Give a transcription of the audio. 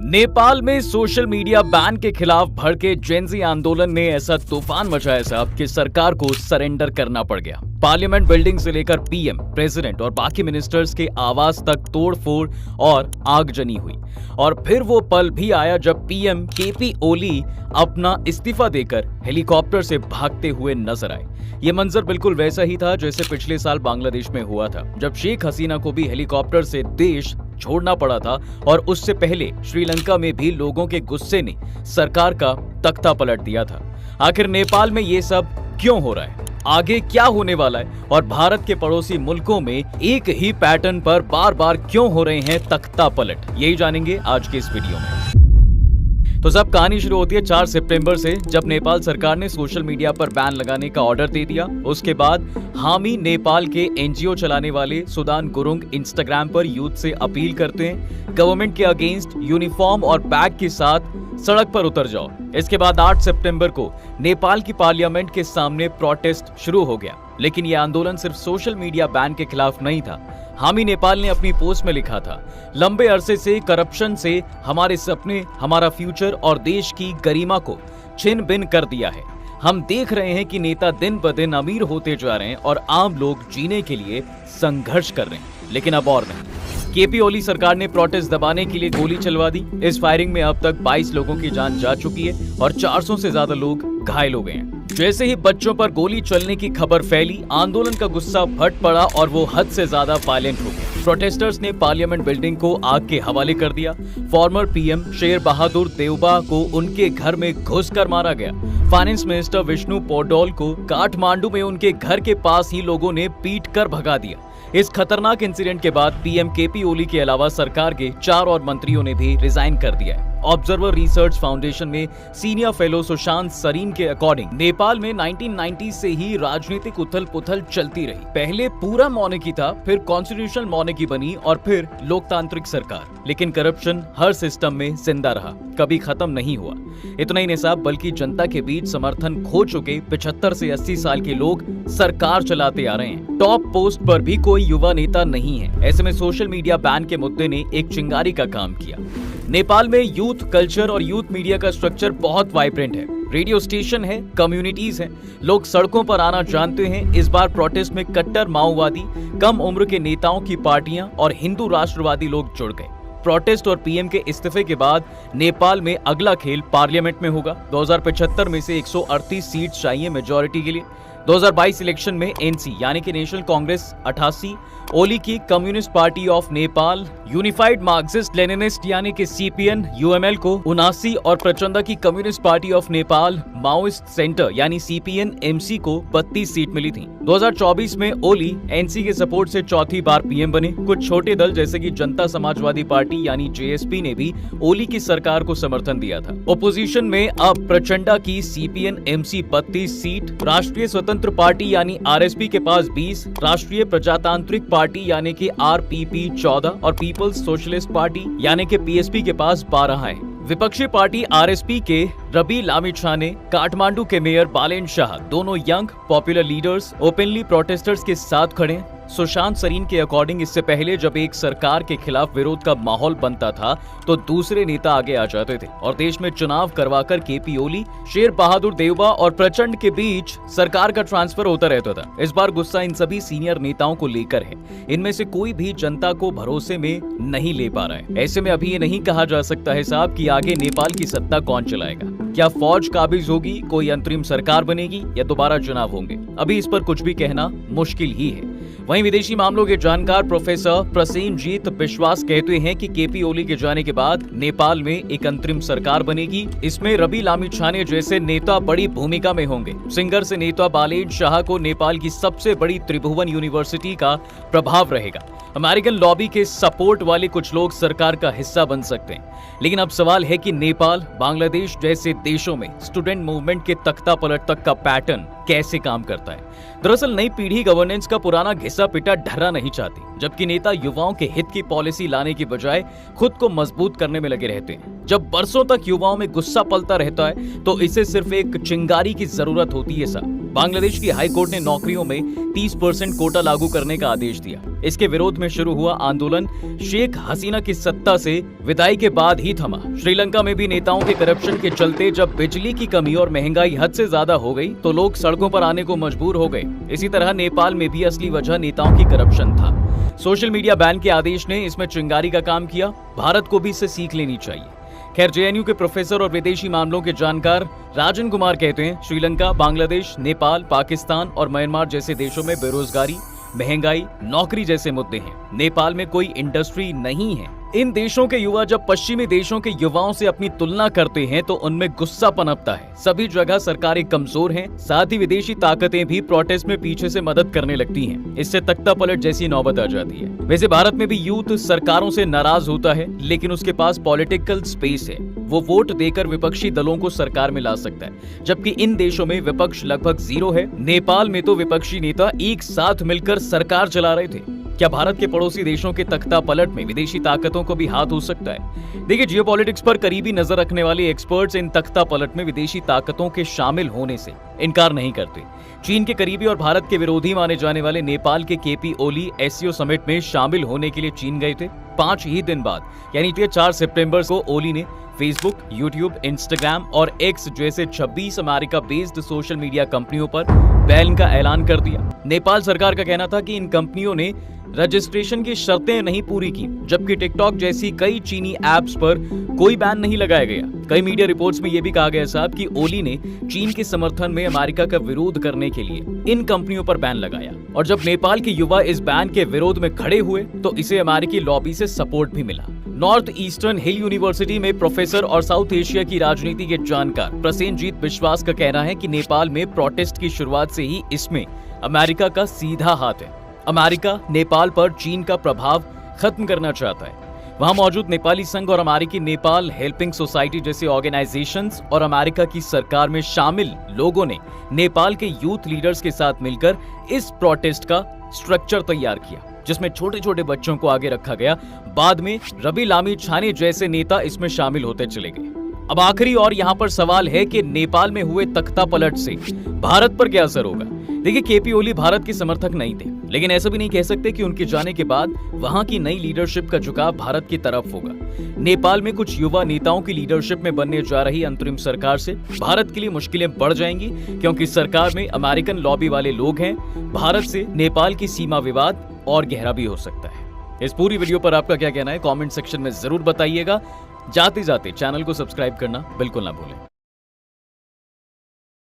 नेपाल में social media ban के खिलाफ भड़के जेनजी आंदोलन ने ऐसा तूफान मचाया साहब कि सरकार को सरेंडर करना पड़ गया। पार्लियामेंट बिल्डिंग से लेकर पीएम, प्रेसिडेंट और बाकी मिनिस्टर्स के आवास तक तोड़फोड़ और आगजनी हुई। और फिर वो पल भी आया जब पीएम केपी ओली अपना इस्तीफा देकर हेलीकॉप्टर से भागते हुए नजर आए। ये मंजर बिल्कुल वैसा ही था जैसे पिछले साल बांग्लादेश में हुआ था, जब शेख हसीना को भी हेलीकॉप्टर से देश छोड़ना पड़ा था। और उससे पहले श्रीलंका में भी लोगों के गुस्से ने सरकार का तख्ता पलट दिया था। आखिर नेपाल में ये सब क्यों हो रहा है, आगे क्या होने वाला है और भारत के पड़ोसी मुल्कों में एक ही पैटर्न पर बार बार क्यों हो रहे हैं तख्ता पलट, यही जानेंगे आज के इस वीडियो में। तो सब कहानी शुरू होती है 4 सितंबर से, जब नेपाल सरकार ने सोशल मीडिया पर बैन लगाने का ऑर्डर दे दिया। उसके बाद हामी नेपाल के एनजीओ चलाने वाले सुदान गुरुंग इंस्टाग्राम पर यूथ से अपील करते हैं, गवर्नमेंट के अगेंस्ट यूनिफॉर्म और बैग के साथ सड़क पर उतर जाओ। इसके बाद 8 सितंबर को नेपाल की पार्लियामेंट के सामने प्रोटेस्ट शुरू हो गया। लेकिन यह आंदोलन सिर्फ सोशल मीडिया बैन के खिलाफ नहीं था। हामी नेपाल ने अपनी पोस्ट में लिखा था, लंबे अरसे से करप्शन से हमारे सपने, हमारा फ्यूचर और देश की गरिमा को छिन भिन कर दिया है। हम देख रहे हैं कि नेता दिन ब दिन अमीर होते जा रहे हैं और आम लोग जीने के लिए संघर्ष कर रहे हैं, लेकिन अब और नहीं। केपी ओली सरकार ने प्रोटेस्ट दबाने के लिए गोली चलवा दी। इस फायरिंग में अब तक 22 लोगों की जान जा चुकी है और 400 से ज्यादा लोग घायल हो गए हैं। जैसे ही बच्चों पर गोली चलने की खबर फैली, आंदोलन का गुस्सा भट पड़ा और वो हद से ज्यादा वायलेंट हो गया। प्रोटेस्टर्स ने पार्लियामेंट बिल्डिंग को आग के हवाले कर दिया। फॉर्मर पीएम शेर बहादुर देउबा को उनके घर में घुसकर मारा गया। फाइनेंस मिनिस्टर विष्णु पौडोल को काठमांडू में उनके घर के पास ही लोगों ने पीट कर भगा दिया। इस खतरनाक इंसिडेंट के बाद पीएम केपी ओली के अलावा सरकार के 4 और मंत्रियों ने भी रिजाइन कर दिया है। ऑब्जर्वर रिसर्च फाउंडेशन में सीनियर फेलो सुशांत सरीन के अकॉर्डिंग नेपाल में 1990 से ही राजनीतिक उथल पुथल चलती रही। पहले पूरा मॉर्निकी था, फिर कॉन्स्टिट्यूशनल मॉर्निकी बनी और फिर लोकतांत्रिक सरकार। लेकिन करप्शन हर सिस्टम में जिंदा रहा, कभी खत्म नहीं हुआ। इतना ही नहीं साहब, बल्कि जनता के बीच समर्थन खो चुके 75 से 80 साल के लोग सरकार चलाते आ रहे हैं। टॉप पोस्ट पर भी कोई युवा नेता नहीं है। ऐसे में सोशल मीडिया बैन के मुद्दे ने एक चिंगारी का काम किया। नेपाल में यूथ कल्चर और यूथ मीडिया का स्ट्रक्चर बहुत वाइब्रेंट है। रेडियो स्टेशन है, कम्युनिटीज हैं, लोग सड़कों पर आना जानते हैं। इस बार प्रोटेस्ट में कट्टर माओवादी, कम उम्र के नेताओं की पार्टियां और हिंदू राष्ट्रवादी लोग जुड़ गए। प्रोटेस्ट और पीएम के इस्तीफे के बाद नेपाल में अगला खेल पार्लियामेंट में होगा। 2075 में से 138 सीट चाहिए मेजोरिटी के लिए। 2022 इलेक्शन में एनसी यानी कि नेशनल कांग्रेस 88, ओली की communist party of Nepal, unified Marxist Leninist यानी कि सीपीएन यूएमएल को 79 और प्रचंडा की communist party of Nepal Maoist centre यानी सीपीएन एमसी को 32 सीट मिली थी। 2024 में ओली एनसी के सपोर्ट से चौथी बार पीएम बने। कुछ छोटे दल जैसे कि जनता समाजवादी पार्टी यानी जेएसपी ने भी ओली की सरकार को समर्थन दिया था। ओपोजिशन में अब प्रचंडा की सीपीएन एमसी 32 सीट, राष्ट्रीय स्वतंत्र पार्टी यानी आरएसपी के पास 20, राष्ट्रीय प्रजातांत्रिक पार्टी यानी कि आरपीपी 14 और पीपल्स सोशलिस्ट पार्टी यानी कि पीएसपी के पास 12 है। विपक्षी पार्टी आरएसपी के रवि लामिछाने, काठमांडू के मेयर बालेन शाह, दोनों young popular leaders openly protesters के साथ खड़े। सुशांत सरीन के अकॉर्डिंग इससे पहले जब एक सरकार के खिलाफ विरोध का माहौल बनता था तो दूसरे नेता आगे आ जाते थे और देश में चुनाव करवाकर केपी ओली, शेर बहादुर देउबा और प्रचंड के बीच सरकार का ट्रांसफर होता रहता था। इस बार गुस्सा इन सभी सीनियर नेताओं को लेकर है। इनमें से कोई भी जनता को भरोसे में नहीं ले पा रहा है। ऐसे में अभी ये नहीं कहा जा सकता है साहब कि आगे नेपाल की सत्ता कौन चलाएगा। क्या फौज काबिज होगी, कोई अंतरिम सरकार बनेगी या दोबारा चुनाव होंगे, अभी इस पर कुछ भी कहना मुश्किल ही है। वहीं विदेशी मामलों के जानकार प्रोफेसर प्रसेनजीत विश्वास कहते हैं कि केपी ओली के जाने के बाद नेपाल में एक अंतरिम सरकार बनेगी। इसमें रवि लामिछाने जैसे नेता बड़ी भूमिका में होंगे। सिंगर से नेता बालेन शाह को नेपाल की सबसे बड़ी त्रिभुवन यूनिवर्सिटी का प्रभाव रहेगा। अमेरिकन लॉबी के सपोर्ट वाले कुछ लोग सरकार का हिस्सा बन सकते हैं। लेकिन अब सवाल है कि नेपाल, बांग्लादेश जैसे देशों में स्टूडेंट मूवमेंट के तख्ता पलट तक का पैटर्न कैसे काम करता है। दरअसल नई पीढ़ी गवर्नेंस का पुराना घिसा पिटा ढर्रा नहीं चाहती, जबकि नेता युवाओं के हित की पॉलिसी लाने की बजाय खुद को मजबूत करने में लगे रहते हैं। जब बरसों तक युवाओं में गुस्सा पलता रहता है तो इसे सिर्फ एक चिंगारी की जरूरत होती है साहब। बांग्लादेश की हाई कोर्ट ने नौकरियों में 30% कोटा लागू करने का आदेश दिया। इसके विरोध में शुरू हुआ आंदोलन शेख हसीना की सत्ता से विदाई के बाद ही थमा। श्रीलंका में भी नेताओं के करप्शन के चलते जब बिजली की कमी और महंगाई हद से ज्यादा हो गई तो लोग सड़कों पर आने को मजबूर हो गए। इसी तरह नेपाल में भी असली वजह नेताओं की करप्शन था। सोशल मीडिया बैन के आदेश ने इसमें चिंगारी का काम किया। भारत को भी इससे सीख लेनी चाहिए। खैर, जेएनयू के प्रोफेसर और विदेशी मामलों के जानकार राजन कुमार कहते हैं, श्रीलंका, बांग्लादेश, नेपाल, पाकिस्तान और म्यांमार जैसे देशों में बेरोजगारी, महंगाई, नौकरी जैसे मुद्दे हैं। नेपाल में कोई इंडस्ट्री नहीं है। इन देशों के युवा जब पश्चिमी देशों के युवाओं से अपनी तुलना करते हैं तो उनमें गुस्सा पनपता है। सभी जगह सरकारें कमजोर हैं, साथ ही विदेशी ताकतें भी प्रोटेस्ट में पीछे से मदद करने लगती हैं। इससे तख्ता पलट जैसी नौबत आ जाती है। वैसे भारत में भी यूथ सरकारों से नाराज होता है, लेकिन उसके पास पॉलिटिकल स्पेस है। वो वोट देकर विपक्षी दलों को सरकार में ला सकता है, जबकि इन देशों में विपक्ष लगभग 0 है। नेपाल में तो विपक्षी नेता एक साथ मिलकर सरकार चला रहे थे। क्या भारत के पड़ोसी देशों के तख्ता पलट में विदेशी ताकतों को भी हाथ हो सकता है? देखिए, जियोपॉलिटिक्स पर करीबी नजर रखने वाले एक्सपर्ट्स इन तख्ता पलट में विदेशी ताकतों के शामिल होने से इनकार नहीं करते। चीन के करीबी और भारत के विरोधी माने जाने वाले नेपाल के केपी ओली एससीओ समिट में शामिल होने के लिए चीन गए थे। 5 ही दिन बाद यानी 4 सितंबर को ओली ने फेसबुक, यूट्यूब, इंस्टाग्राम और एक्स जैसे 26 अमेरिका बेस्ड सोशल मीडिया कंपनियों पर बैन का ऐलान कर दिया। नेपाल सरकार का कहना था कि इन कंपनियों ने रजिस्ट्रेशन की शर्तें नहीं पूरी की, जबकि टिकटॉक जैसी कई चीनी ऐप्स पर कोई बैन नहीं लगाया गया। कई मीडिया रिपोर्ट्स में यह भी कहा गया साहब कि ओली ने चीन के समर्थन में अमेरिका का विरोध करने के लिए इन कंपनियों पर बैन लगाया। और जब नेपाल के युवा इस बैन के विरोध में खड़े हुए तो इसे अमेरिकी लॉबी से सपोर्ट भी मिला। नॉर्थ ईस्टर्न हिल यूनिवर्सिटी में प्रोफेसर और साउथ एशिया की राजनीति के जानकार प्रसेनजीत विश्वास का कहना है कि नेपाल में प्रोटेस्ट की शुरुआत से ही इसमें अमेरिका का सीधा हाथ है। अमेरिका नेपाल पर चीन का प्रभाव खत्म करना चाहता है। वहां मौजूद नेपाली संघ और अमेरिकी नेपाल हेल्पिंग सोसाइटी जैसे ऑर्गेनाइजेशंस और अमेरिका की सरकार में शामिल लोगों ने नेपाल के यूथ लीडर्स के साथ मिलकर इस प्रोटेस्ट का स्ट्रक्चर तैयार किया, जिसमें छोटे छोटे बच्चों को आगे रखा गया। बाद में रवि लामी छाने जैसे नेता इसमें शामिल होते चले गए। अब आखिरी और यहाँ पर सवाल है कि नेपाल में हुए तख्ता पलट से भारत पर क्या असर होगा? देखिए, केपी ओली भारत के समर्थक नहीं थे, लेकिन ऐसा भी नहीं कह सकते कि उनके जाने के बाद वहां की नई लीडरशिप का झुकाव भारत की तरफ होगा। नेपाल में कुछ युवा नेताओं की लीडरशिप में बनने जा रही अंतरिम सरकार से भारत के लिए मुश्किलें बढ़ जाएंगी, क्योंकि सरकार में अमेरिकन लॉबी वाले लोग हैं। भारत से नेपाल की सीमा विवाद और गहरा भी हो सकता है। इस पूरी वीडियो पर आपका क्या कहना है? कमेंट सेक्शन में जरूर बताइएगा। जाते जाते चैनल को सब्सक्राइब करना बिल्कुल ना भूलें।